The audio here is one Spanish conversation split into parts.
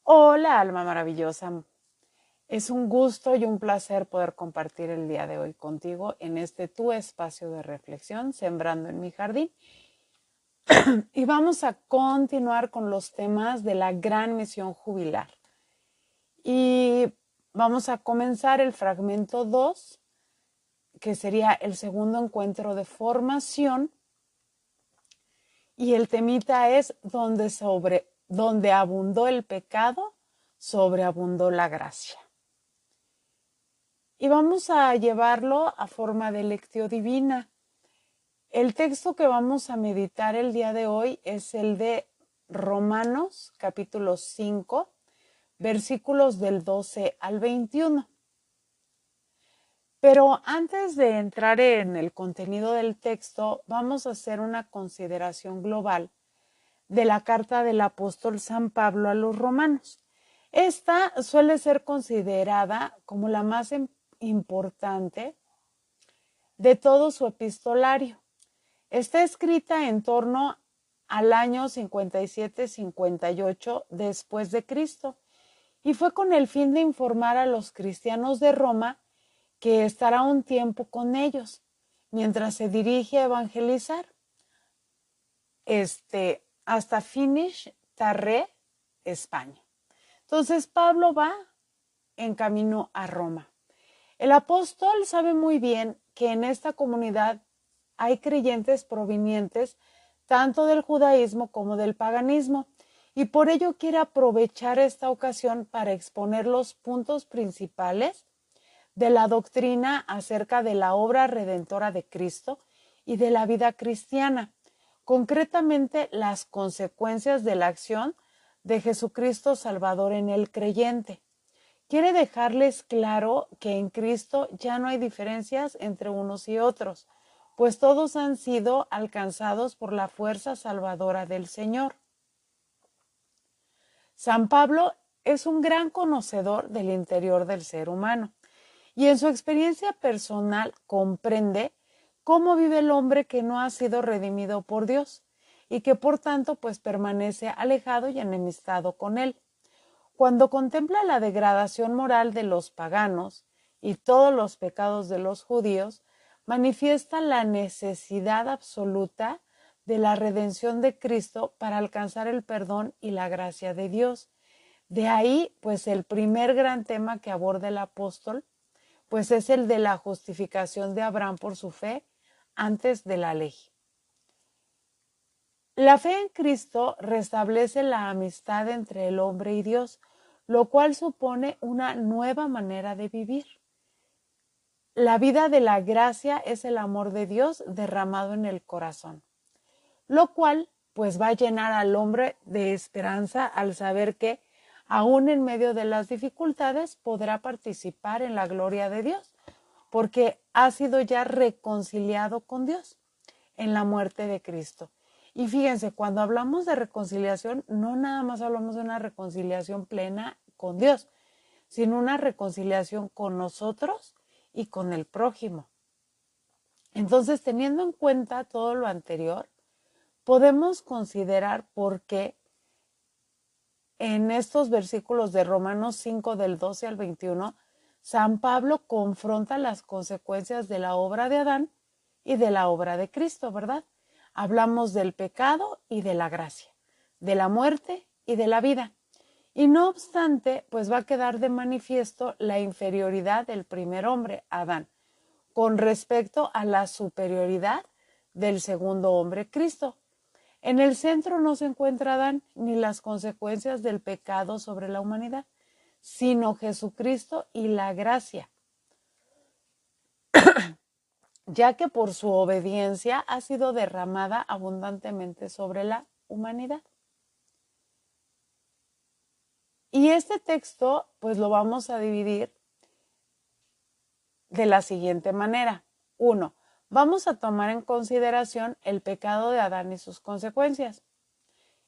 Hola, alma maravillosa. Es un gusto y un placer poder compartir el día de hoy contigo en este tu espacio de reflexión, Sembrando en mi jardín. Y vamos a continuar con los temas de la gran misión jubilar. Y vamos a comenzar el fragmento 2, que sería el segundo encuentro de formación. Y el temita es donde abundó el pecado, sobreabundó la gracia. Y vamos a llevarlo a forma de lectio divina. El texto que vamos a meditar el día de hoy es el de Romanos, capítulo 5, versículos del 12 al 21. Pero antes de entrar en el contenido del texto, vamos a hacer una consideración global de la carta del apóstol San Pablo a los romanos. Esta suele ser considerada como la más importante de todo su epistolario. Está escrita en torno al año 57-58 después de Cristo y fue con el fin de informar a los cristianos de Roma que estará un tiempo con ellos mientras se dirige a evangelizar hasta Finish Tarré, España. Entonces Pablo va en camino a Roma. El apóstol sabe muy bien que en esta comunidad hay creyentes provenientes tanto del judaísmo como del paganismo, y por ello quiere aprovechar esta ocasión para exponer los puntos principales de la doctrina acerca de la obra redentora de Cristo y de la vida cristiana, concretamente las consecuencias de la acción de Jesucristo Salvador en el creyente. Quiere dejarles claro que en Cristo ya no hay diferencias entre unos y otros, pues todos han sido alcanzados por la fuerza salvadora del Señor. San Pablo es un gran conocedor del interior del ser humano y en su experiencia personal comprende cómo vive el hombre que no ha sido redimido por Dios y que por tanto pues permanece alejado y enemistado con él. Cuando contempla la degradación moral de los paganos y todos los pecados de los judíos, manifiesta la necesidad absoluta de la redención de Cristo para alcanzar el perdón y la gracia de Dios. De ahí, pues, el primer gran tema que aborda el apóstol, pues es el de la justificación de Abraham por su fe antes de la ley. La fe en Cristo restablece la amistad entre el hombre y Dios, lo cual supone una nueva manera de vivir. La vida de la gracia es el amor de Dios derramado en el corazón, lo cual pues va a llenar al hombre de esperanza al saber que aún en medio de las dificultades podrá participar en la gloria de Dios, porque ha sido ya reconciliado con Dios en la muerte de Cristo. Y fíjense, cuando hablamos de reconciliación, no nada más hablamos de una reconciliación plena con Dios, sino una reconciliación con nosotros y con el prójimo. Entonces, teniendo en cuenta todo lo anterior, podemos considerar por qué en estos versículos de Romanos 5 del 12 al 21, San Pablo confronta las consecuencias de la obra de Adán y de la obra de Cristo, ¿verdad? Hablamos del pecado y de la gracia, de la muerte y de la vida. Y no obstante, pues va a quedar de manifiesto la inferioridad del primer hombre, Adán, con respecto a la superioridad del segundo hombre, Cristo. En el centro no se encuentra Adán ni las consecuencias del pecado sobre la humanidad, sino Jesucristo y la gracia, ya que por su obediencia ha sido derramada abundantemente sobre la humanidad. Y este texto, pues lo vamos a dividir de la siguiente manera. 1. Vamos a tomar en consideración el pecado de Adán y sus consecuencias.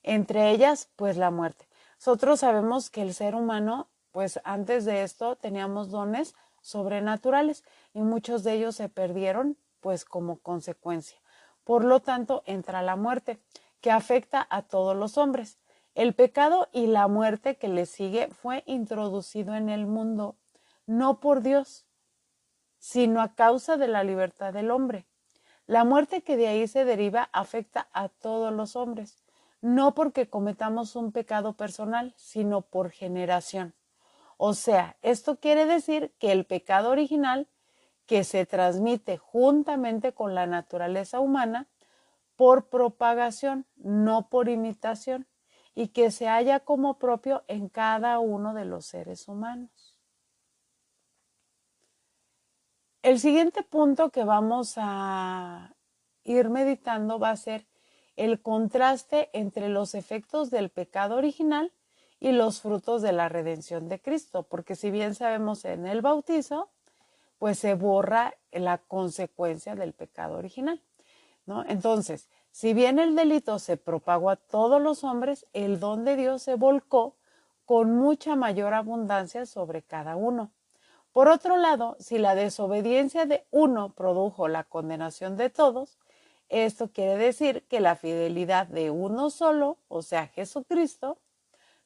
Entre ellas, pues la muerte. Nosotros sabemos que el ser humano, pues antes de esto teníamos dones sobrenaturales y muchos de ellos se perdieron, pues como consecuencia. Por lo tanto, entra la muerte, que afecta a todos los hombres. El pecado y la muerte que le sigue fue introducido en el mundo, no por Dios, sino a causa de la libertad del hombre. La muerte que de ahí se deriva afecta a todos los hombres, no porque cometamos un pecado personal, sino por generación. O sea, esto quiere decir que el pecado original, que se transmite juntamente con la naturaleza humana, por propagación, no por imitación, y que se halla como propio en cada uno de los seres humanos. El siguiente punto que vamos a ir meditando va a ser el contraste entre los efectos del pecado original y los frutos de la redención de Cristo, porque si bien sabemos en el bautizo, pues se borra la consecuencia del pecado original, ¿no? Entonces, si bien el delito se propagó a todos los hombres, el don de Dios se volcó con mucha mayor abundancia sobre cada uno. Por otro lado, si la desobediencia de uno produjo la condenación de todos, esto quiere decir que la fidelidad de uno solo, o sea, Jesucristo,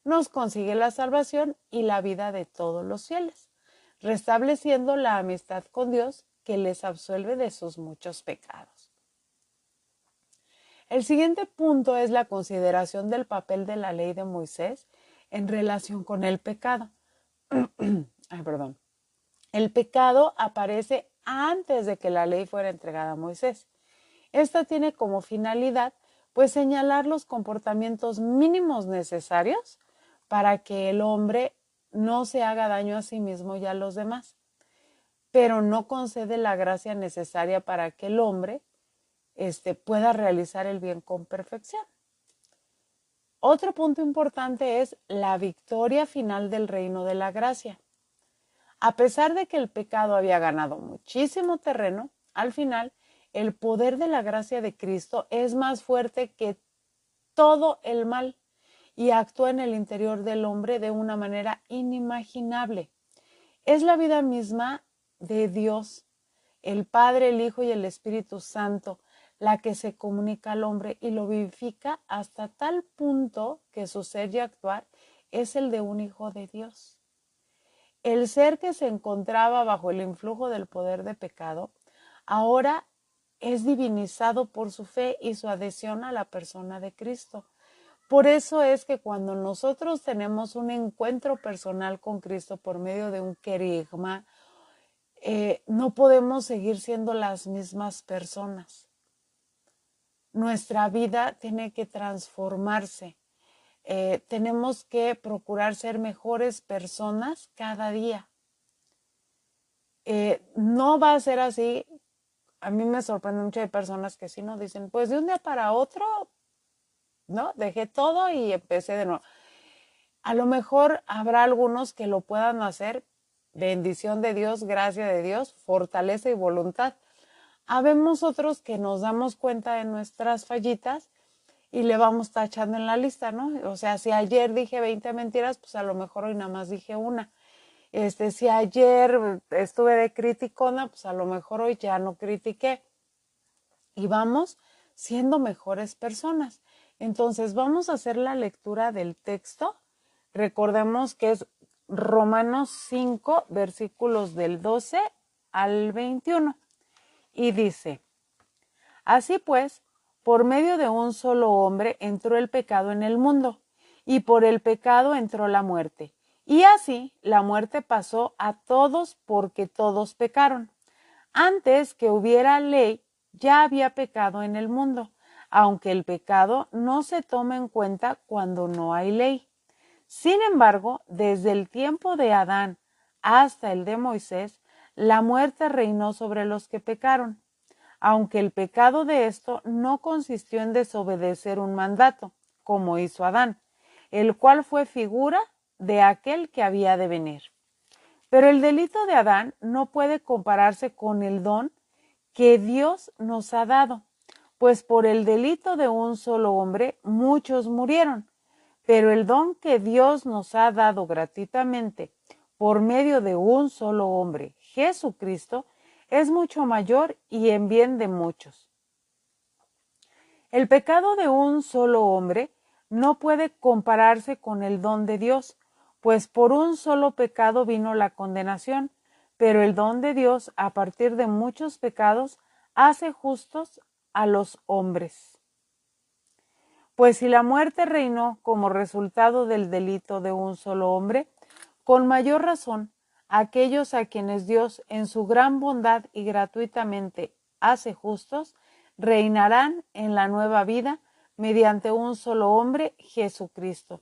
nos consigue la salvación y la vida de todos los fieles, restableciendo la amistad con Dios que les absuelve de sus muchos pecados. El siguiente punto es la consideración del papel de la ley de Moisés en relación con el pecado. El pecado aparece antes de que la ley fuera entregada a Moisés. Esta tiene como finalidad, pues, señalar los comportamientos mínimos necesarios para que el hombre no se haga daño a sí mismo y a los demás, pero no concede la gracia necesaria para que el hombre pueda realizar el bien con perfección. Otro punto importante es la victoria final del reino de la gracia. A pesar de que el pecado había ganado muchísimo terreno, al final el poder de la gracia de Cristo es más fuerte que todo el mal y actúa en el interior del hombre de una manera inimaginable. Es la vida misma de Dios, el Padre, el Hijo y el Espíritu Santo, la que se comunica al hombre y lo vivifica hasta tal punto que su ser y actuar es el de un Hijo de Dios. El ser que se encontraba bajo el influjo del poder de pecado, ahora es divinizado por su fe y su adhesión a la persona de Cristo. Por eso es que cuando nosotros tenemos un encuentro personal con Cristo por medio de un querigma, no podemos seguir siendo las mismas personas. Nuestra vida tiene que transformarse. Tenemos que procurar ser mejores personas cada día. No va a ser así. A mí me sorprende mucho de personas que sí nos dicen, pues de un día para otro, ¿no? Dejé todo y empecé de nuevo. A lo mejor habrá algunos que lo puedan hacer, bendición de Dios, gracia de Dios, fortaleza y voluntad. Habemos otros que nos damos cuenta de nuestras fallitas y le vamos tachando en la lista, ¿no? O sea, si ayer dije 20 mentiras, pues a lo mejor hoy nada más dije una. Si ayer estuve de criticona, pues a lo mejor hoy ya no critiqué. Y vamos siendo mejores personas. Entonces, vamos a hacer la lectura del texto. Recordemos que es Romanos 5, versículos del 12 al 21. Y dice, así pues, por medio de un solo hombre entró el pecado en el mundo, y por el pecado entró la muerte. Y así la muerte pasó a todos porque todos pecaron. Antes que hubiera ley, ya había pecado en el mundo, aunque el pecado no se toma en cuenta cuando no hay ley. Sin embargo, desde el tiempo de Adán hasta el de Moisés, la muerte reinó sobre los que pecaron, aunque el pecado de esto no consistió en desobedecer un mandato, como hizo Adán, el cual fue figura de aquel que había de venir. Pero el delito de Adán no puede compararse con el don que Dios nos ha dado, pues por el delito de un solo hombre muchos murieron, pero el don que Dios nos ha dado gratuitamente por medio de un solo hombre, Jesucristo, es mucho mayor y en bien de muchos. El pecado de un solo hombre no puede compararse con el don de Dios, pues por un solo pecado vino la condenación, pero el don de Dios, a partir de muchos pecados, hace justos a los hombres. Pues si la muerte reinó como resultado del delito de un solo hombre, con mayor razón, aquellos a quienes Dios en su gran bondad y gratuitamente hace justos, reinarán en la nueva vida mediante un solo hombre, Jesucristo.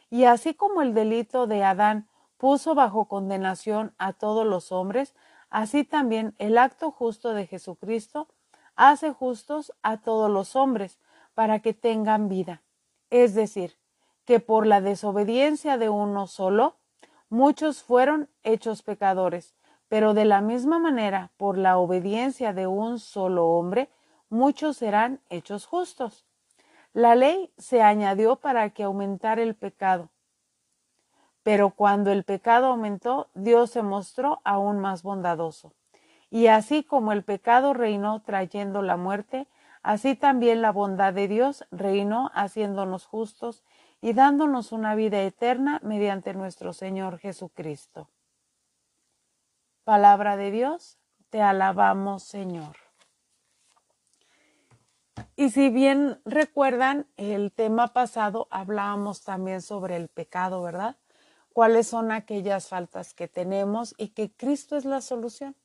Y así como el delito de Adán puso bajo condenación a todos los hombres, así también el acto justo de Jesucristo hace justos a todos los hombres para que tengan vida. Es decir, que por la desobediencia de uno solo, muchos fueron hechos pecadores, pero de la misma manera, por la obediencia de un solo hombre, muchos serán hechos justos. La ley se añadió para que aumentara el pecado. Pero cuando el pecado aumentó, Dios se mostró aún más bondadoso. Y así como el pecado reinó trayendo la muerte, así también la bondad de Dios reinó haciéndonos justos y dándonos una vida eterna mediante nuestro Señor Jesucristo. Palabra de Dios, te alabamos, Señor. Y si bien recuerdan, el tema pasado hablábamos también sobre el pecado, ¿verdad? Cuáles son aquellas faltas que tenemos y que Cristo es la solución.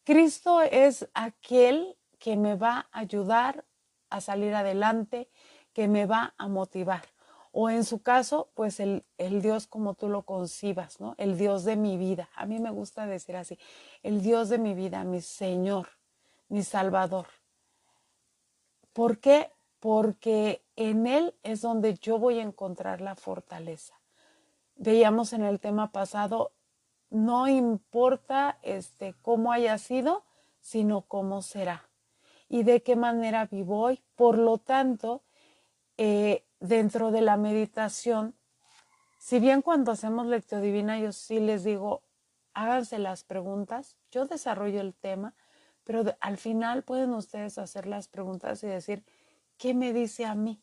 Cristo es aquel que me va a ayudar a salir adelante, que me va a motivar. O en su caso, pues el Dios como tú lo concibas, ¿no? El Dios de mi vida. A mí me gusta decir así, el Dios de mi vida, mi Señor, mi Salvador. ¿Por qué? Porque en Él es donde yo voy a encontrar la fortaleza. Veíamos en el tema pasado, no importa cómo haya sido, sino cómo será y de qué manera vivo hoy. Por lo tanto, dentro de la meditación, si bien cuando hacemos lectio divina yo sí les digo, háganse las preguntas, yo desarrollo el tema, pero al final pueden ustedes hacer las preguntas y decir, ¿qué me dice a mí?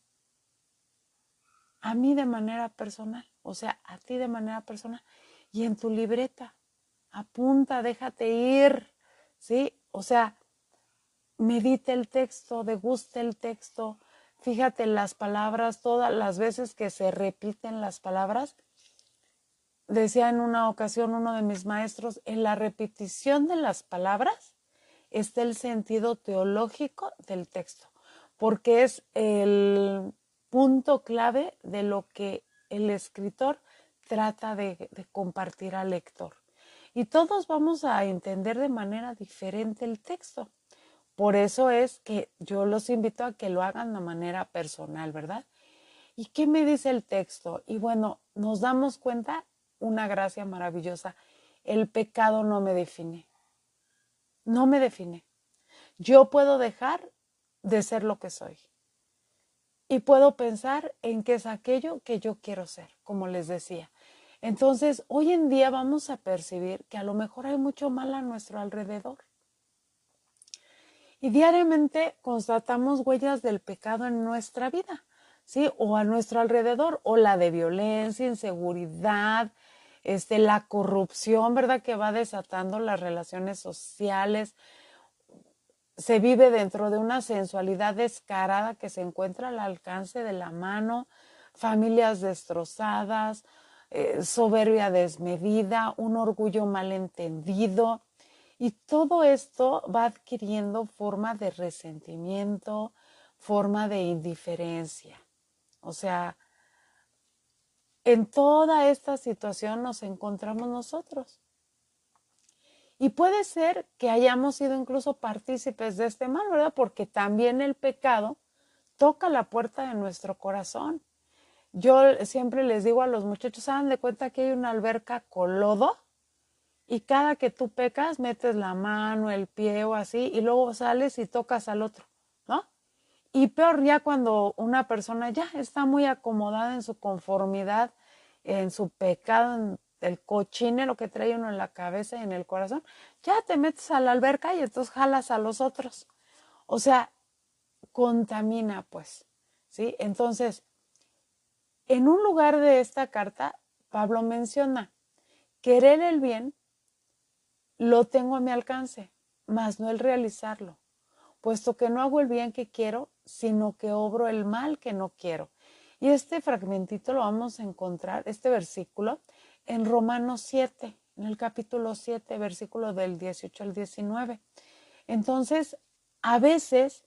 A mí de manera personal, o sea, a ti de manera personal. Y en tu libreta, apunta, déjate ir, ¿sí? O sea, medita el texto, degusta el texto, fíjate en las palabras, todas las veces que se repiten las palabras. Decía en una ocasión uno de mis maestros, en la repetición de las palabras está el sentido teológico del texto, porque es el punto clave de lo que el escritor trata de compartir al lector. Y todos vamos a entender de manera diferente el texto. Por eso es que yo los invito a que lo hagan de manera personal, ¿verdad? ¿Y qué me dice el texto? Y bueno, nos damos cuenta, una gracia maravillosa, el pecado no me define. No me define. Yo puedo dejar de ser lo que soy. Y puedo pensar en qué es aquello que yo quiero ser, como les decía. Entonces, hoy en día vamos a percibir que a lo mejor hay mucho mal a nuestro alrededor. Y diariamente constatamos huellas del pecado en nuestra vida, ¿sí? O a nuestro alrededor, o la de violencia, inseguridad, la corrupción, ¿verdad? Que va desatando las relaciones sociales. Se vive dentro de una sensualidad descarada que se encuentra al alcance de la mano, familias destrozadas, soberbia desmedida, un orgullo malentendido. Y todo esto va adquiriendo forma de resentimiento, forma de indiferencia. O sea, en toda esta situación nos encontramos nosotros. Y puede ser que hayamos sido incluso partícipes de este mal, ¿verdad? Porque también el pecado toca la puerta de nuestro corazón. Yo siempre les digo a los muchachos, hagan de cuenta que hay una alberca con lodo y cada que tú pecas metes la mano, el pie o así y luego sales y tocas al otro, ¿no? Y peor ya cuando una persona ya está muy acomodada en su conformidad, en su pecado, en el cochinero que trae uno en la cabeza y en el corazón, ya te metes a la alberca y entonces jalas a los otros. O sea, contamina pues, ¿sí? Entonces, En un lugar de esta carta, Pablo menciona, querer el bien lo tengo a mi alcance, mas no el realizarlo, puesto que no hago el bien que quiero, sino que obro el mal que no quiero. Y este fragmentito lo vamos a encontrar, este versículo, en Romanos 7, en el capítulo 7, versículo del 18 al 19. Entonces, a veces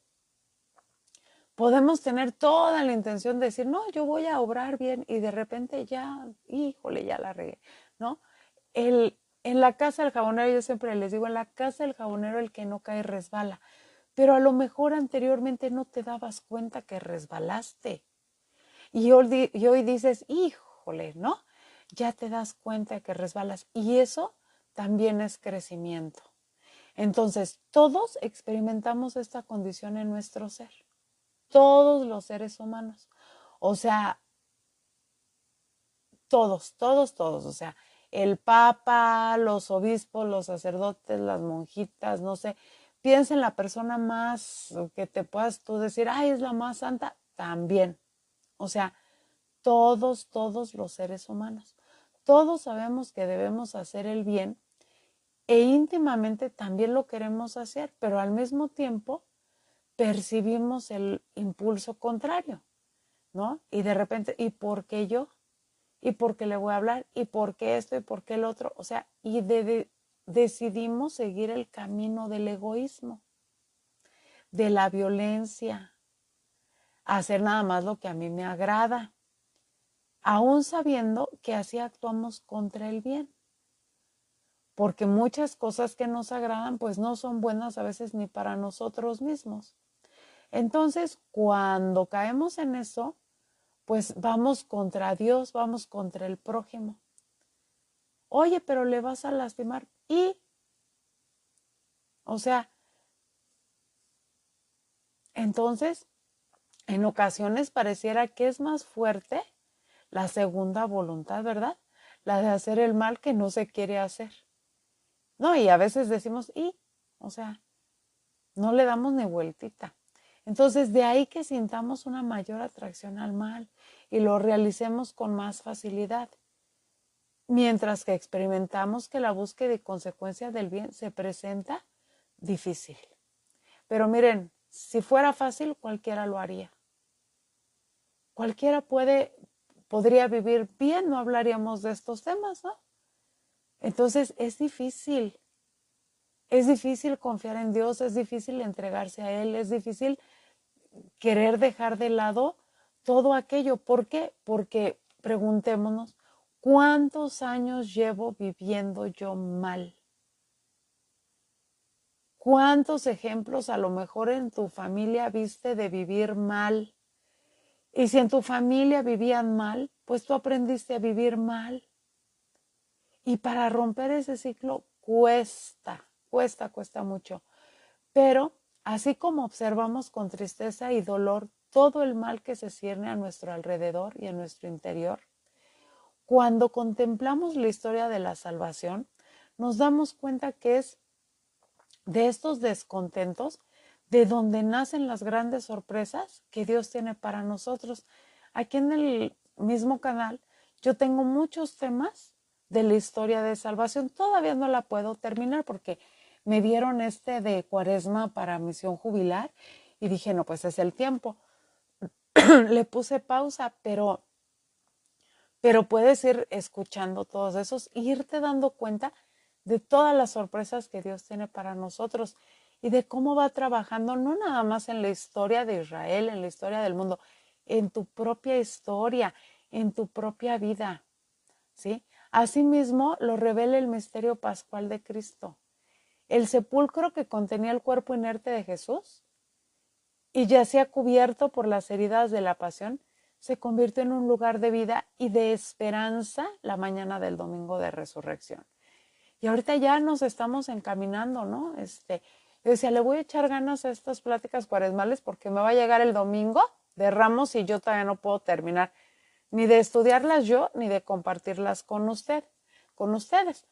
podemos tener toda la intención de decir, no, yo voy a obrar bien y de repente ya, híjole, ya la regué, ¿no? En la casa del jabonero, yo siempre les digo, en la casa del jabonero el que no cae resbala, pero a lo mejor anteriormente no te dabas cuenta que resbalaste y hoy dices, híjole, ¿no? Ya te das cuenta de que resbalas y eso también es crecimiento. Entonces, todos experimentamos esta condición en nuestro ser, todos los seres humanos, o sea, todos, o sea, el papa, los obispos, los sacerdotes, las monjitas, no sé, piensa en la persona más que te puedas tú decir, ay, es la más santa, también, o sea, todos los seres humanos, todos sabemos que debemos hacer el bien e íntimamente también lo queremos hacer, pero al mismo tiempo percibimos el impulso contrario, ¿no? Y de repente, ¿y por qué yo? ¿Y por qué le voy a hablar? ¿Y por qué esto? ¿Y por qué el otro? O sea, decidimos seguir el camino del egoísmo, de la violencia, hacer nada más lo que a mí me agrada, aún sabiendo que así actuamos contra el bien. Porque muchas cosas que nos agradan pues no son buenas a veces ni para nosotros mismos. Entonces, cuando caemos en eso, pues vamos contra Dios, vamos contra el prójimo. Oye, pero le vas a lastimar. O sea, entonces, en ocasiones pareciera que es más fuerte la segunda voluntad, ¿verdad? La de hacer el mal que no se quiere hacer. No, y a veces decimos, o sea, no le damos ni vueltita. Entonces, de ahí que sintamos una mayor atracción al mal y lo realicemos con más facilidad. Mientras que experimentamos que la búsqueda y consecuencia del bien se presenta difícil. Pero miren, si fuera fácil, cualquiera lo haría. Cualquiera podría vivir bien, no hablaríamos de estos temas, ¿no? Entonces es difícil confiar en Dios, es difícil entregarse a Él, es difícil querer dejar de lado todo aquello. ¿Por qué? Porque preguntémonos, ¿cuántos años llevo viviendo yo mal? ¿Cuántos ejemplos a lo mejor en tu familia viste de vivir mal? Y si en tu familia vivían mal, pues tú aprendiste a vivir mal. Y para romper ese ciclo cuesta mucho. Pero así como observamos con tristeza y dolor todo el mal que se cierne a nuestro alrededor y a nuestro interior, cuando contemplamos la historia de la salvación, nos damos cuenta que es de estos descontentos de donde nacen las grandes sorpresas que Dios tiene para nosotros. Aquí en el mismo canal yo tengo muchos temas de la historia de salvación. Todavía no la puedo terminar porque me dieron este de Cuaresma para misión jubilar y dije, no, pues es el tiempo. Le puse pausa, pero puedes ir escuchando todos esos e irte dando cuenta de todas las sorpresas que Dios tiene para nosotros y de cómo va trabajando no nada más en la historia de Israel, en la historia del mundo, en tu propia historia, en tu propia vida, ¿sí? Asimismo, lo revela el misterio pascual de Cristo. El sepulcro que contenía el cuerpo inerte de Jesús y yacía cubierto por las heridas de la pasión, se convirtió en un lugar de vida y de esperanza la mañana del domingo de resurrección. Y ahorita ya nos estamos encaminando, ¿no? Yo decía, le voy a echar ganas a estas pláticas cuaresmales porque me va a llegar el domingo de Ramos y yo todavía no puedo terminar ni de estudiarlas yo ni de compartirlas con ustedes.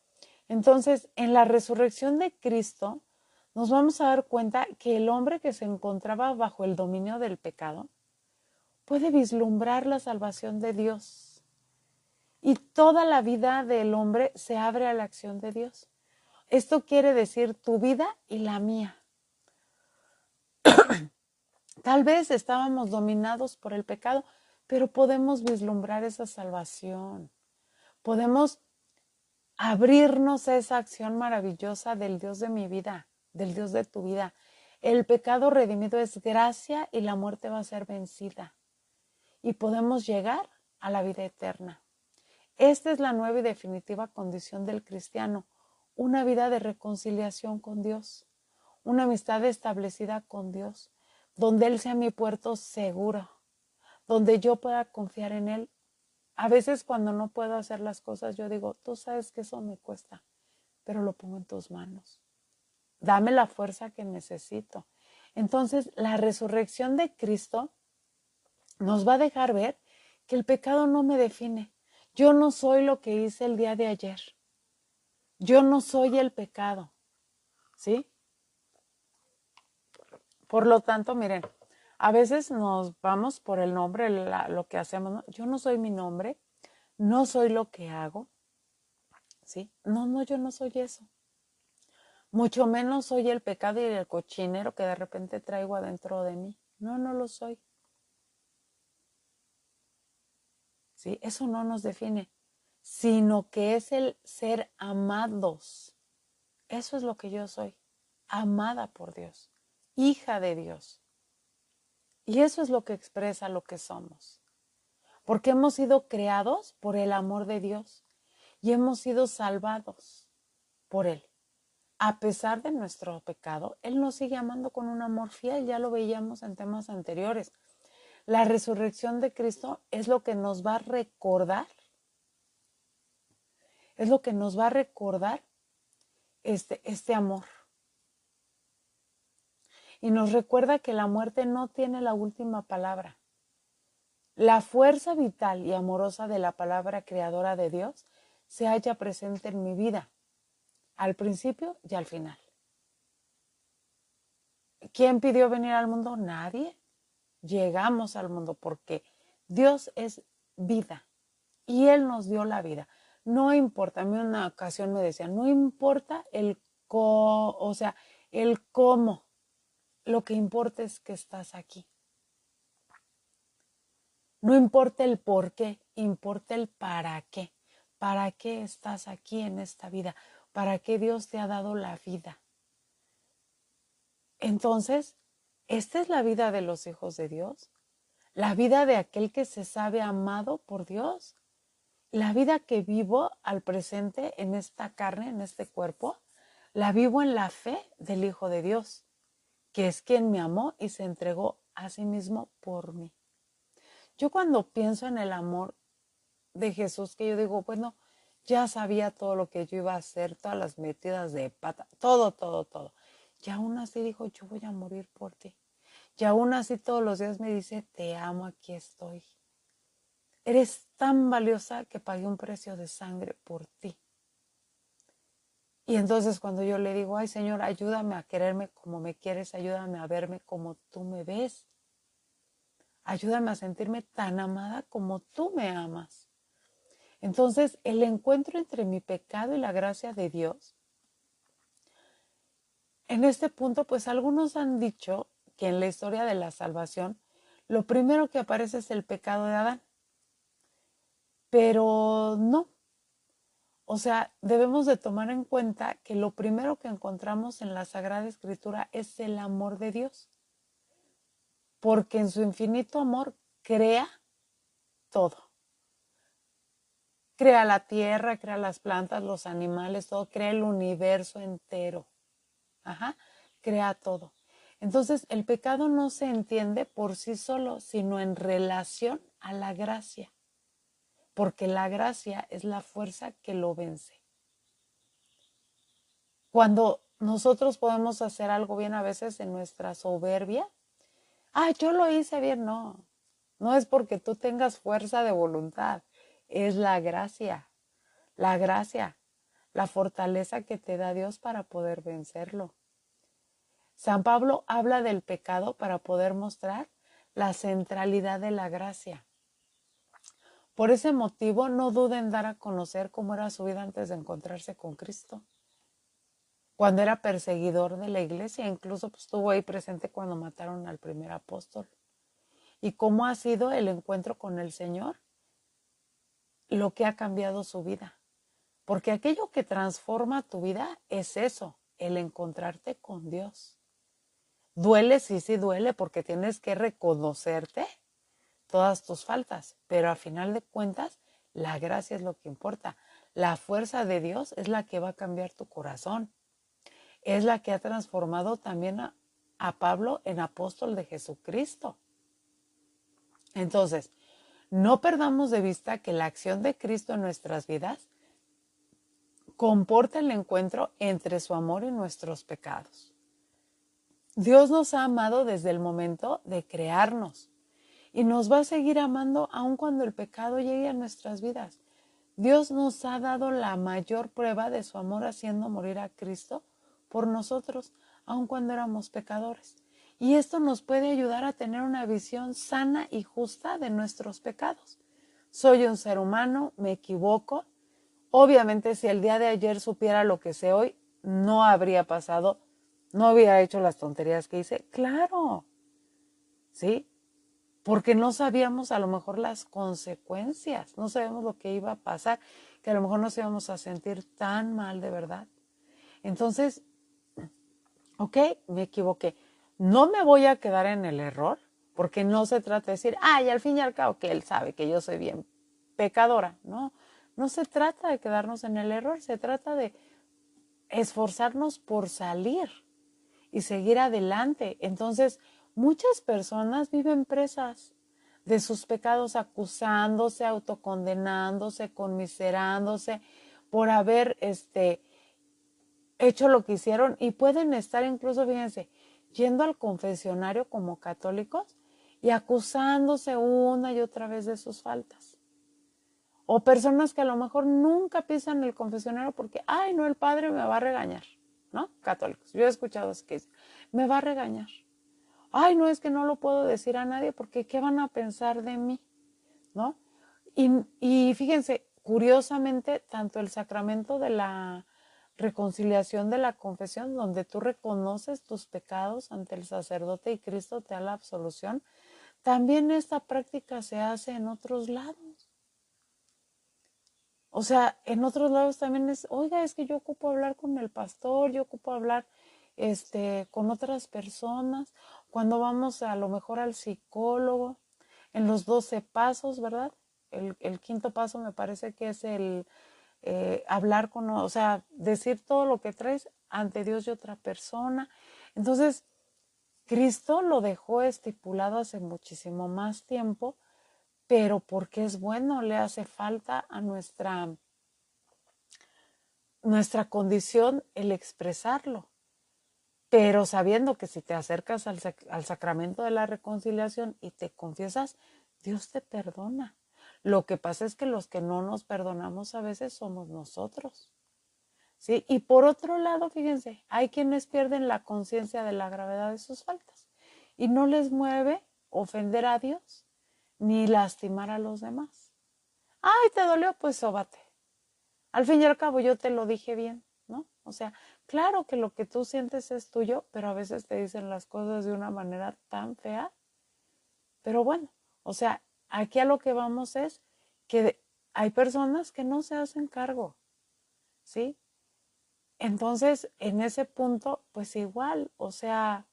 Entonces, en la resurrección de Cristo, nos vamos a dar cuenta que el hombre que se encontraba bajo el dominio del pecado puede vislumbrar la salvación de Dios. Y toda la vida del hombre se abre a la acción de Dios. Esto quiere decir tu vida y la mía. Tal vez estábamos dominados por el pecado, pero podemos vislumbrar esa salvación. Podemos abrirnos a esa acción maravillosa del Dios de mi vida, del Dios de tu vida. El pecado redimido es gracia y la muerte va a ser vencida. Y podemos llegar a la vida eterna. Esta es la nueva y definitiva condición del cristiano, una vida de reconciliación con Dios, una amistad establecida con Dios, donde Él sea mi puerto seguro, donde yo pueda confiar en Él. A veces cuando no puedo hacer las cosas, yo digo, tú sabes que eso me cuesta, pero lo pongo en tus manos. Dame la fuerza que necesito. Entonces, la resurrección de Cristo nos va a dejar ver que el pecado no me define. Yo no soy lo que hice el día de ayer. Yo no soy el pecado, ¿sí? Por lo tanto, miren, a veces nos vamos por el nombre, lo que hacemos, ¿no? Yo no soy mi nombre, no soy lo que hago, ¿sí? No, yo no soy eso. Mucho menos soy el pecado y el cochinero que de repente traigo adentro de mí. No lo soy. ¿Sí? Eso no nos define, sino que es el ser amados. Eso es lo que yo soy, amada por Dios, hija de Dios. Y eso es lo que expresa lo que somos. Porque hemos sido creados por el amor de Dios y hemos sido salvados por Él. A pesar de nuestro pecado, Él nos sigue amando con un amor fiel. Ya lo veíamos en temas anteriores. La resurrección de Cristo es lo que nos va a recordar, este amor. Y nos recuerda que la muerte no tiene la última palabra. La fuerza vital y amorosa de la palabra creadora de Dios se halla presente en mi vida, al principio y al final. ¿Quién pidió venir al mundo? Nadie. Llegamos al mundo porque Dios es vida y Él nos dio la vida. No importa, a mí una ocasión me decían, no importa el cómo, lo que importa es que estás aquí. No importa el por qué, importa el para qué. ¿Para qué estás aquí en esta vida? ¿Para qué Dios te ha dado la vida? Entonces, esta es la vida de los hijos de Dios, la vida de aquel que se sabe amado por Dios, la vida que vivo al presente en esta carne, en este cuerpo, la vivo en la fe del Hijo de Dios, que es quien me amó y se entregó a sí mismo por mí. Yo cuando pienso en el amor de Jesús, que yo digo, bueno, ya sabía todo lo que yo iba a hacer, todas las metidas de pata, todo. Y aún así dijo, yo voy a morir por ti. Y aún así todos los días me dice, te amo, aquí estoy. Eres tan valiosa que pagué un precio de sangre por ti. Y entonces cuando yo le digo, ay Señor, ayúdame a quererme como me quieres, ayúdame a verme como tú me ves. Ayúdame a sentirme tan amada como tú me amas. Entonces, el encuentro entre mi pecado y la gracia de Dios, en este punto, pues algunos han dicho que en la historia de la salvación, lo primero que aparece es el pecado de Adán. Pero no. O sea, debemos de tomar en cuenta que lo primero que encontramos en la Sagrada Escritura es el amor de Dios. Porque en su infinito amor crea todo. Crea la tierra, crea las plantas, los animales, todo, crea el universo entero. Crea todo. Entonces, el pecado no se entiende por sí solo, sino en relación a la gracia. Porque la gracia es la fuerza que lo vence. Cuando nosotros podemos hacer algo bien a veces en nuestra soberbia, yo lo hice bien, no es porque tú tengas fuerza de voluntad, es la gracia, la fortaleza que te da Dios para poder vencerlo. San Pablo habla del pecado para poder mostrar la centralidad de la gracia. Por ese motivo, no duden en dar a conocer cómo era su vida antes de encontrarse con Cristo. Cuando era perseguidor de la iglesia, incluso pues, estuvo ahí presente cuando mataron al primer apóstol. Y cómo ha sido el encuentro con el Señor lo que ha cambiado su vida. Porque aquello que transforma tu vida es eso, el encontrarte con Dios. Duele, sí duele, porque tienes que reconocerte todas tus faltas, pero a final de cuentas, la gracia es lo que importa. La fuerza de Dios es la que va a cambiar tu corazón. Es la que ha transformado también a Pablo en apóstol de Jesucristo. Entonces, no perdamos de vista que la acción de Cristo en nuestras vidas comporta el encuentro entre su amor y nuestros pecados. Dios nos ha amado desde el momento de crearnos y nos va a seguir amando aun cuando el pecado llegue a nuestras vidas. Dios nos ha dado la mayor prueba de su amor haciendo morir a Cristo por nosotros, aun cuando éramos pecadores. Y esto nos puede ayudar a tener una visión sana y justa de nuestros pecados. Soy un ser humano, me equivoco. Obviamente, si el día de ayer supiera lo que sé hoy, no habría pasado, no hubiera hecho las tonterías que hice. Claro, ¿sí? Porque no sabíamos a lo mejor las consecuencias, no sabemos lo que iba a pasar, que a lo mejor nos íbamos a sentir tan mal de verdad. Entonces, ok, me equivoqué. No me voy a quedar en el error, porque no se trata de decir, ay, al fin y al cabo que él sabe que yo soy bien pecadora. No, no se trata de quedarnos en el error, se trata de esforzarnos por salir y seguir adelante. Entonces, muchas personas viven presas de sus pecados, acusándose, autocondenándose, conmiserándose por haber hecho lo que hicieron, y pueden estar incluso, fíjense, yendo al confesionario como católicos y acusándose una y otra vez de sus faltas. O personas que a lo mejor nunca pisan el confesionario porque, ay, no, el padre me va a regañar, ¿no? Católicos. Yo he escuchado que dicen, me va a regañar. Ay, no, es que no lo puedo decir a nadie porque ¿qué van a pensar de mí? ¿No? Y fíjense, curiosamente, tanto el sacramento de la reconciliación de la confesión, donde tú reconoces tus pecados ante el sacerdote y Cristo te da la absolución, también esta práctica se hace en otros lados. O sea, en otros lados también es, oiga, es que yo ocupo hablar con el pastor, yo ocupo hablar con otras personas, cuando vamos a lo mejor al psicólogo, en los 12 pasos, ¿verdad? El quinto paso me parece que es el hablar con, o sea, decir todo lo que traes ante Dios y otra persona. Entonces, Cristo lo dejó estipulado hace muchísimo más tiempo, pero porque es bueno, le hace falta a nuestra condición el expresarlo. Pero sabiendo que si te acercas al sacramento de la reconciliación y te confiesas, Dios te perdona. Lo que pasa es que los que no nos perdonamos a veces somos nosotros. ¿Sí? Y por otro lado, fíjense, hay quienes pierden la conciencia de la gravedad de sus faltas y no les mueve ofender a Dios ni lastimar a los demás. Ay, ¿te dolió? Pues sóbate. Al fin y al cabo yo te lo dije bien, ¿no? O sea, claro que lo que tú sientes es tuyo, pero a veces te dicen las cosas de una manera tan fea. Pero bueno, o sea, aquí a lo que vamos es que hay personas que no se hacen cargo, ¿sí? Entonces, en ese punto, pues igual, o sea,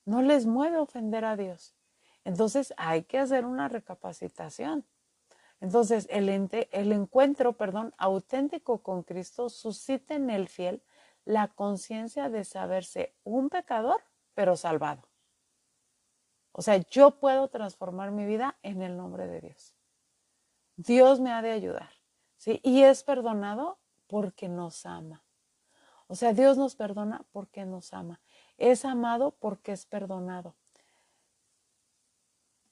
no les mueve ofender a Dios. Entonces, hay que hacer una recapacitación. Entonces, el encuentro, auténtico con Cristo suscita en el fiel la conciencia de saberse un pecador, pero salvado. O sea, yo puedo transformar mi vida en el nombre de Dios. Dios me ha de ayudar, ¿sí? Y es perdonado porque nos ama. O sea, Dios nos perdona porque nos ama. Es amado porque es perdonado.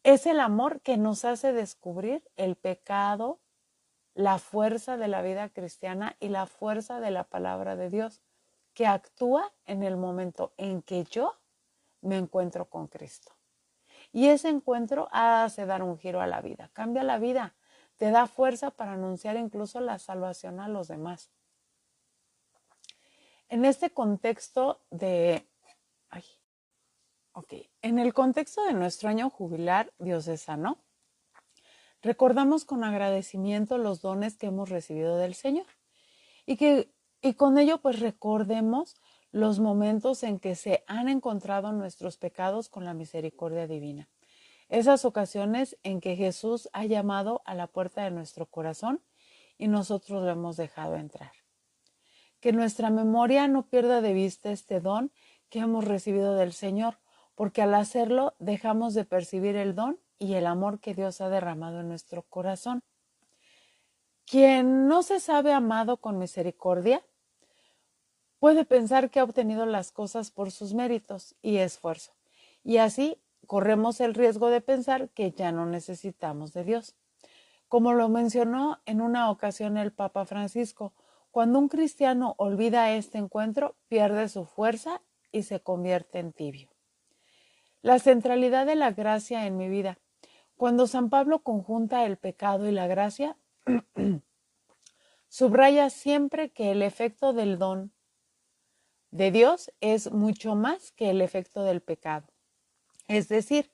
Es el amor que nos hace descubrir el pecado, la fuerza de la vida cristiana y la fuerza de la palabra de Dios, que actúa en el momento en que yo me encuentro con Cristo. Y ese encuentro hace dar un giro a la vida, cambia la vida, te da fuerza para anunciar incluso la salvación a los demás. En este contexto en el contexto de nuestro año jubilar diocesano, recordamos con agradecimiento los dones que hemos recibido del Señor y con ello pues recordemos los momentos en que se han encontrado nuestros pecados con la misericordia divina. Esas ocasiones en que Jesús ha llamado a la puerta de nuestro corazón y nosotros lo hemos dejado entrar. Que nuestra memoria no pierda de vista este don que hemos recibido del Señor, porque al hacerlo dejamos de percibir el don y el amor que Dios ha derramado en nuestro corazón. Quien no se sabe amado con misericordia puede pensar que ha obtenido las cosas por sus méritos y esfuerzo, y así corremos el riesgo de pensar que ya no necesitamos de Dios. Como lo mencionó en una ocasión el Papa Francisco, cuando un cristiano olvida este encuentro, pierde su fuerza y se convierte en tibio. La centralidad de la gracia en mi vida. Cuando San Pablo conjunta el pecado y la gracia, subraya siempre que el efecto del don de Dios es mucho más que el efecto del pecado. Es decir,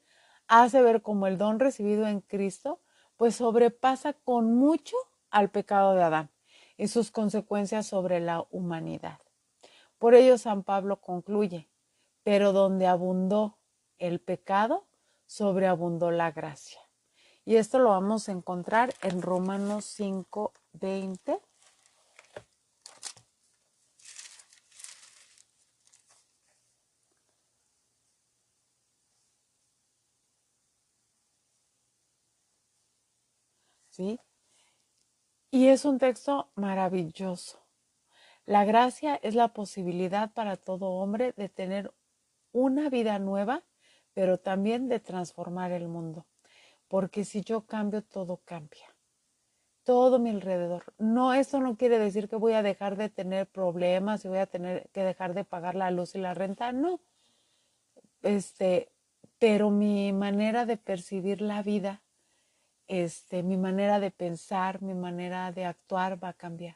hace ver como el don recibido en Cristo pues sobrepasa con mucho al pecado de Adán y sus consecuencias sobre la humanidad. Por ello San Pablo concluye, pero donde abundó el pecado, sobreabundó la gracia. Y esto lo vamos a encontrar en Romanos 5:20. ¿Sí? Y es un texto maravilloso. La gracia es la posibilidad para todo hombre de tener una vida nueva, pero también de transformar el mundo. Porque si yo cambio, todo cambia. Todo mi alrededor. No, esto no quiere decir que voy a dejar de tener problemas y voy a tener que dejar de pagar la luz y la renta. No. Pero mi manera de percibir la vida, mi manera de pensar, mi manera de actuar va a cambiar.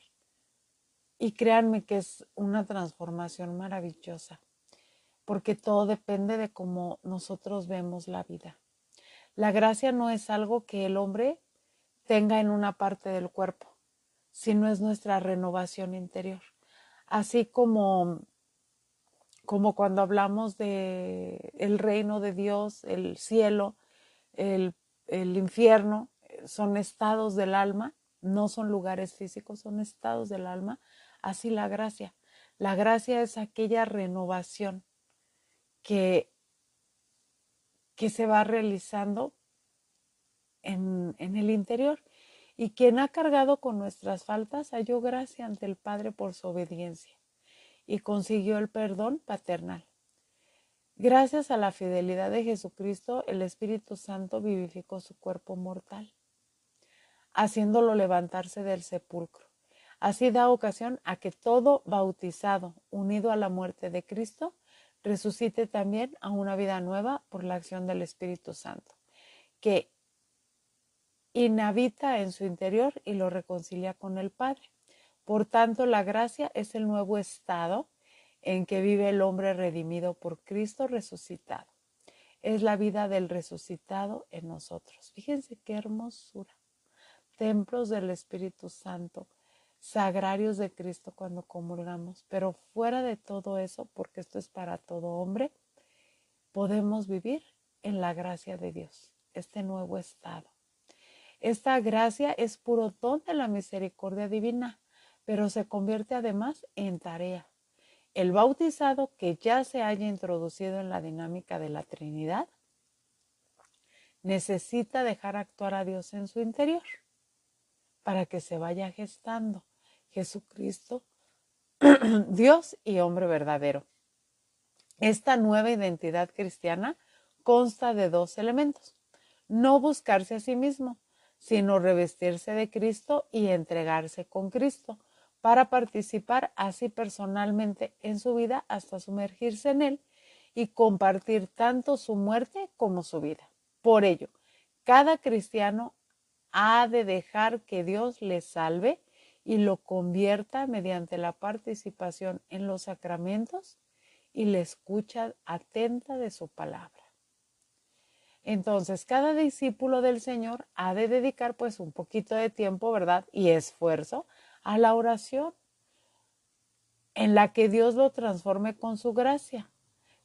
Y créanme que es una transformación maravillosa, porque todo depende de cómo nosotros vemos la vida. La gracia no es algo que el hombre tenga en una parte del cuerpo, sino es nuestra renovación interior. Así como cuando hablamos de el reino de Dios, el cielo, el, el infierno, son estados del alma, no son lugares físicos, son estados del alma. Así la gracia. La gracia es aquella renovación que se va realizando en el interior. Y quien ha cargado con nuestras faltas halló gracia ante el Padre por su obediencia y consiguió el perdón paternal. Gracias a la fidelidad de Jesucristo, el Espíritu Santo vivificó su cuerpo mortal, haciéndolo levantarse del sepulcro. Así da ocasión a que todo bautizado, unido a la muerte de Cristo, resucite también a una vida nueva por la acción del Espíritu Santo, que inhabita en su interior y lo reconcilia con el Padre. Por tanto, la gracia es el nuevo estado en que vive el hombre redimido por Cristo resucitado. Es la vida del resucitado en nosotros. Fíjense qué hermosura. Templos del Espíritu Santo, sagrarios de Cristo cuando comulgamos. Pero fuera de todo eso, porque esto es para todo hombre, podemos vivir en la gracia de Dios, este nuevo estado. Esta gracia es puro don de la misericordia divina, pero se convierte además en tarea. El bautizado que ya se haya introducido en la dinámica de la Trinidad necesita dejar actuar a Dios en su interior para que se vaya gestando Jesucristo, Dios y hombre verdadero. Esta nueva identidad cristiana consta de dos elementos: no buscarse a sí mismo, sino revestirse de Cristo y entregarse con Cristo para participar así personalmente en su vida hasta sumergirse en él y compartir tanto su muerte como su vida. Por ello, cada cristiano ha de dejar que Dios le salve y lo convierta mediante la participación en los sacramentos y la escucha atenta de su palabra. Entonces, cada discípulo del Señor ha de dedicar pues un poquito de tiempo, ¿verdad? Y esfuerzo a la oración en la que Dios lo transforme con su gracia.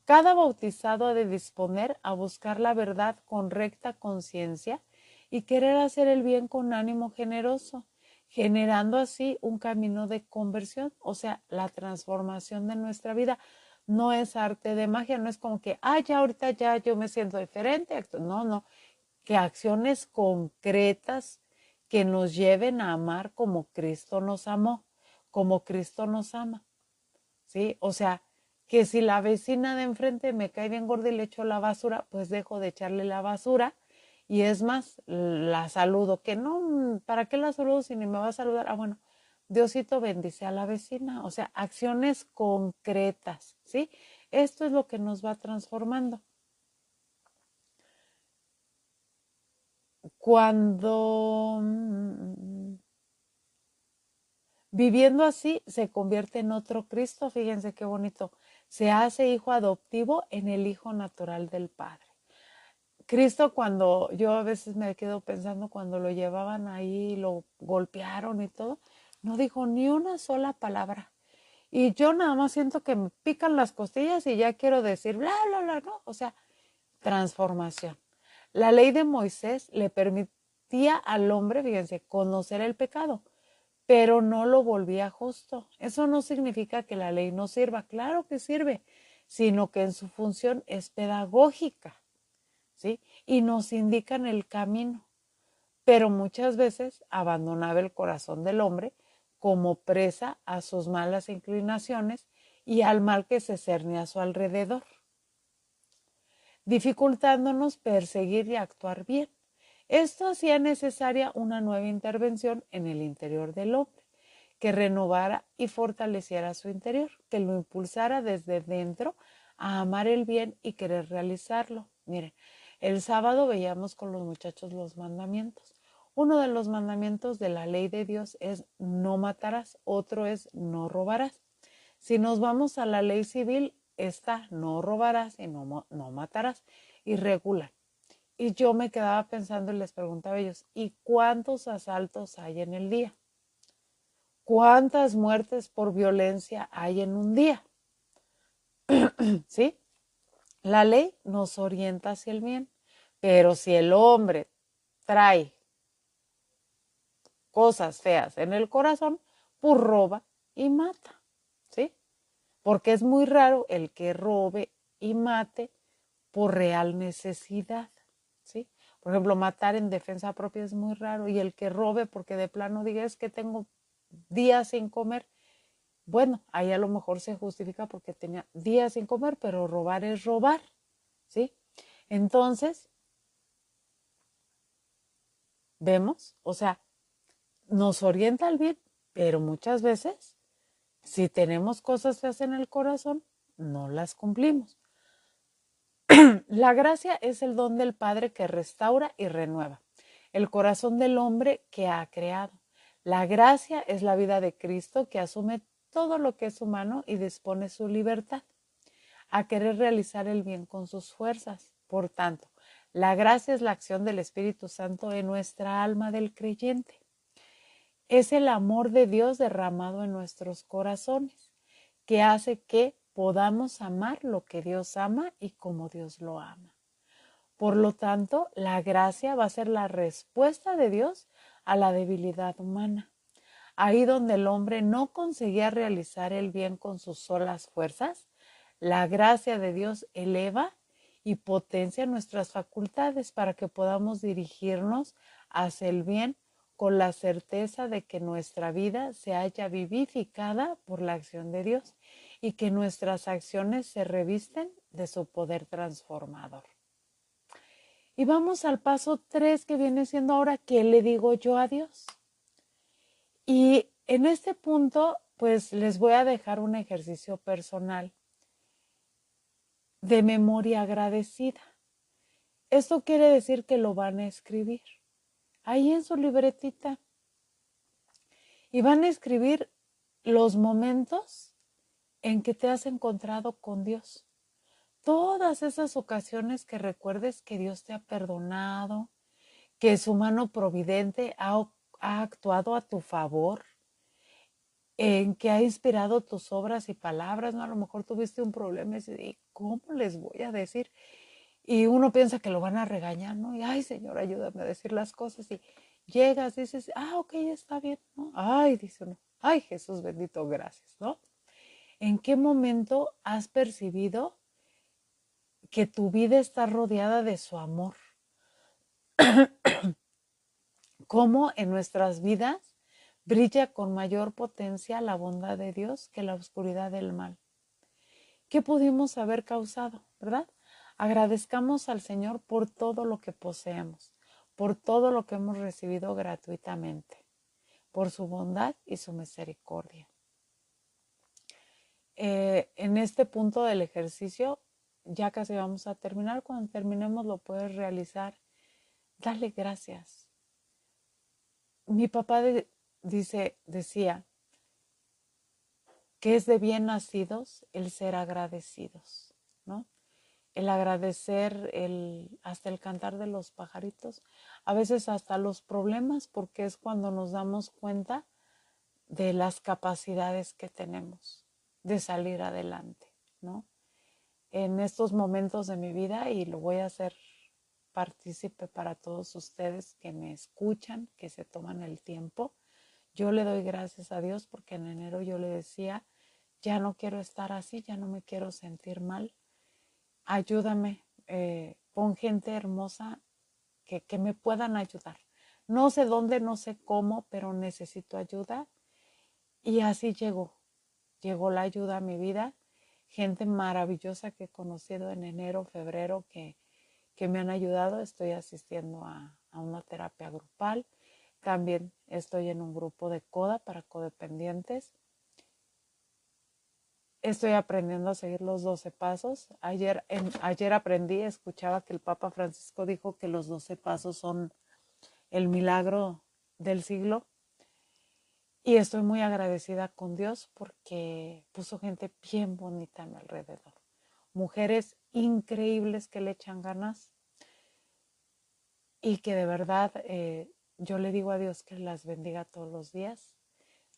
Cada bautizado ha de disponer a buscar la verdad con recta conciencia y querer hacer el bien con ánimo generoso, generando así un camino de conversión, o sea, la transformación de nuestra vida. No es arte de magia, no es como que, ya ahorita ya yo me siento diferente. No, no, que acciones concretas que nos lleven a amar como Cristo nos amó, como Cristo nos ama, ¿sí? O sea, que si la vecina de enfrente me cae bien gorda y le echo la basura, pues dejo de echarle la basura y es más, la saludo, que no, ¿para qué la saludo si ni me va a saludar? Bueno, Diosito bendice a la vecina, o sea, acciones concretas, ¿sí? Esto es lo que nos va transformando. Cuando viviendo así se convierte en otro Cristo, fíjense qué bonito, se hace hijo adoptivo en el hijo natural del Padre. Cristo, cuando yo a veces me quedo pensando cuando lo llevaban ahí, lo golpearon y todo, no dijo ni una sola palabra. Y yo nada más siento que me pican las costillas y ya quiero decir bla, bla, bla, ¿no? O sea, transformación. La ley de Moisés le permitía al hombre, fíjense, conocer el pecado, pero no lo volvía justo. Eso no significa que la ley no sirva, claro que sirve, sino que en su función es pedagógica, ¿sí? Y nos indican el camino. Pero muchas veces abandonaba el corazón del hombre como presa a sus malas inclinaciones y al mal que se cernía a su alrededor, dificultándonos perseguir y actuar bien. Esto hacía necesaria una nueva intervención en el interior del hombre, que renovara y fortaleciera su interior, que lo impulsara desde dentro a amar el bien y querer realizarlo. Miren, el sábado veíamos con los muchachos los mandamientos. Uno de los mandamientos de la ley de Dios es no matarás, otro es no robarás. Si nos vamos a la ley civil, está no robarás y no matarás y regulan. Y yo me quedaba pensando y les preguntaba a ellos, ¿y cuántos asaltos hay en el día? ¿Cuántas muertes por violencia hay en un día? ¿Sí? La ley nos orienta hacia el bien, pero si el hombre trae cosas feas en el corazón, pues roba y mata, ¿sí? Porque es muy raro el que robe y mate por real necesidad, ¿sí? Por ejemplo, matar en defensa propia es muy raro y el que robe porque de plano diga es que tengo días sin comer, bueno, ahí a lo mejor se justifica porque tenía días sin comer, pero robar es robar, ¿sí? Entonces, vemos, o sea, nos orienta al bien, pero muchas veces, si tenemos cosas feas en el corazón, no las cumplimos. La gracia es el don del Padre que restaura y renueva el corazón del hombre que ha creado. La gracia es la vida de Cristo que asume todo lo que es humano y dispone su libertad a querer realizar el bien con sus fuerzas. Por tanto, la gracia es la acción del Espíritu Santo en nuestra alma del creyente. Es el amor de Dios derramado en nuestros corazones que hace que podamos amar lo que Dios ama y como Dios lo ama. Por lo tanto, la gracia va a ser la respuesta de Dios a la debilidad humana. Ahí donde el hombre no conseguía realizar el bien con sus solas fuerzas, la gracia de Dios eleva y potencia nuestras facultades para que podamos dirigirnos hacia el bien con la certeza de que nuestra vida se haya vivificada por la acción de Dios y que nuestras acciones se revisten de su poder transformador. Y vamos al paso 3 que viene siendo ahora, ¿qué le digo yo a Dios? Y en este punto, pues les voy a dejar un ejercicio personal de memoria agradecida. Esto quiere decir que lo van a escribir ahí en su libretita y van a escribir los momentos en que te has encontrado con Dios. Todas esas ocasiones que recuerdes que Dios te ha perdonado, que su mano providente ha actuado a tu favor, en que ha inspirado tus obras y palabras, ¿no? A lo mejor tuviste un problema y dices, ¿cómo les voy a decir? Y uno piensa que lo van a regañar, ¿no? Y, ay, Señor, ayúdame a decir las cosas. Y llegas, dices, ok, está bien, ¿no? Ay, dice uno, ay, Jesús bendito, gracias, ¿no? ¿En qué momento has percibido que tu vida está rodeada de su amor? ¿Cómo en nuestras vidas brilla con mayor potencia la bondad de Dios que la oscuridad del mal? ¿Qué pudimos haber causado, verdad? Agradezcamos al Señor por todo lo que poseemos, por todo lo que hemos recibido gratuitamente, por su bondad y su misericordia. En este punto del ejercicio, ya casi vamos a terminar. Cuando terminemos lo puedes realizar. Dale gracias. Mi papá decía que es de bien nacidos el ser agradecidos, ¿no? El agradecer, hasta el cantar de los pajaritos, a veces hasta los problemas, porque es cuando nos damos cuenta de las capacidades que tenemos de salir adelante, ¿no? En estos momentos de mi vida, y lo voy a hacer partícipe para todos ustedes que me escuchan, que se toman el tiempo, yo le doy gracias a Dios porque en enero yo le decía, ya no quiero estar así, ya no me quiero sentir mal, ayúdame, pon gente hermosa que me puedan ayudar. No sé dónde, no sé cómo, pero necesito ayuda. Y así llegó la ayuda a mi vida. Gente maravillosa que he conocido en enero, febrero, que me han ayudado. Estoy asistiendo a una terapia grupal. También estoy en un grupo de CODA para codependientes. Estoy aprendiendo a seguir los 12 pasos. Ayer escuchaba que el Papa Francisco dijo que los 12 pasos son el milagro del siglo. Y estoy muy agradecida con Dios porque puso gente bien bonita a mi alrededor. Mujeres increíbles que le echan ganas y que de verdad yo le digo a Dios que las bendiga todos los días.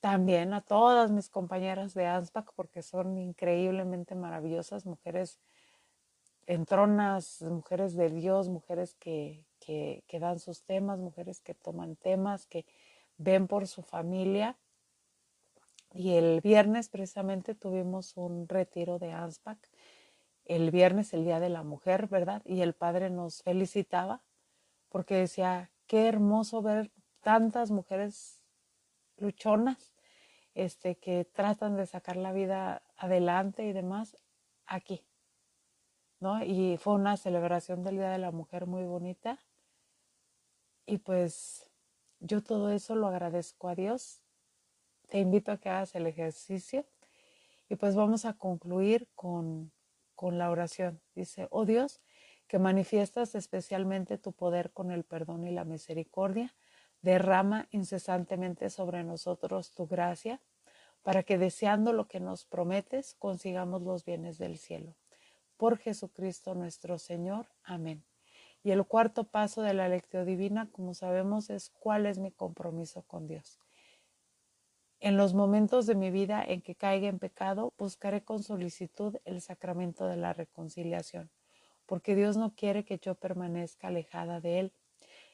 También a todas mis compañeras de ANSPAC porque son increíblemente maravillosas, mujeres entronas, mujeres de Dios, mujeres que dan sus temas, mujeres que toman temas, que ven por su familia. Y el viernes precisamente tuvimos un retiro de ANSPAC. El viernes, el Día de la Mujer, ¿verdad? Y el padre nos felicitaba porque decía, qué hermoso ver tantas mujeres luchonas, que tratan de sacar la vida adelante y demás aquí, ¿no? Y fue una celebración del Día de la Mujer muy bonita. Y pues yo todo eso lo agradezco a Dios. Te invito a que hagas el ejercicio. Y pues vamos a concluir con la oración. Dice, oh Dios, que manifiestas especialmente tu poder con el perdón y la misericordia, derrama incesantemente sobre nosotros tu gracia, para que deseando lo que nos prometes, consigamos los bienes del cielo. Por Jesucristo nuestro Señor. Amén. Y el cuarto paso de la lectio divina, como sabemos, es cuál es mi compromiso con Dios. En los momentos de mi vida en que caiga en pecado, buscaré con solicitud el sacramento de la reconciliación, porque Dios no quiere que yo permanezca alejada de Él.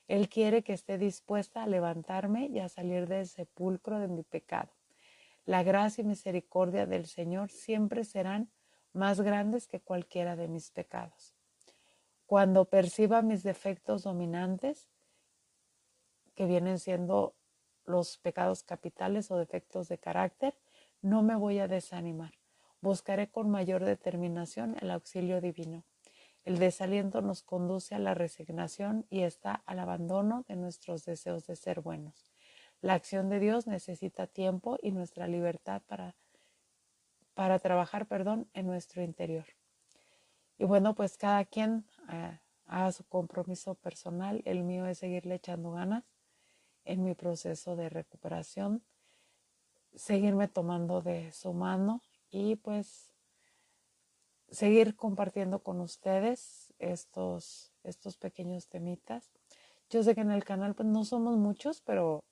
Él quiere que esté dispuesta a levantarme y a salir del sepulcro de mi pecado. La gracia y misericordia del Señor siempre serán más grandes que cualquiera de mis pecados. Cuando perciba mis defectos dominantes, que vienen siendo los pecados capitales o defectos de carácter, no me voy a desanimar. Buscaré con mayor determinación el auxilio divino. El desaliento nos conduce a la resignación y está al abandono de nuestros deseos de ser buenos. La acción de Dios necesita tiempo y nuestra libertad para trabajar, en nuestro interior. Y bueno, pues cada quien a su compromiso personal. El mío es seguirle echando ganas en mi proceso de recuperación, seguirme tomando de su mano y pues seguir compartiendo con ustedes estos pequeños temitas. Yo sé que en el canal pues no somos muchos, pero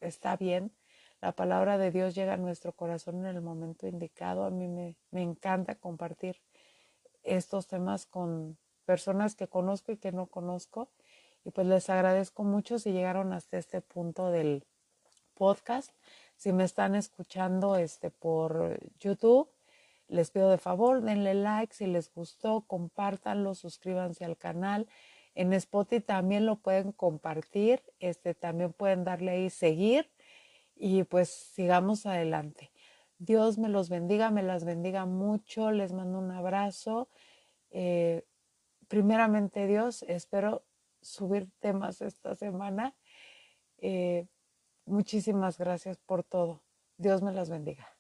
está bien. La palabra de Dios llega a nuestro corazón en el momento indicado. A mí me encanta compartir estos temas con personas que conozco y que no conozco. Y pues les agradezco mucho si llegaron hasta este punto del podcast. Si me están escuchando por YouTube, les pido de favor, denle like si les gustó, compártanlo, suscríbanse al canal. En Spotify también lo pueden compartir, también pueden darle ahí seguir y pues sigamos adelante. Dios me los bendiga, me las bendiga mucho, les mando un abrazo. Primeramente Dios, espero subir temas esta semana. Muchísimas gracias por todo. Dios me las bendiga.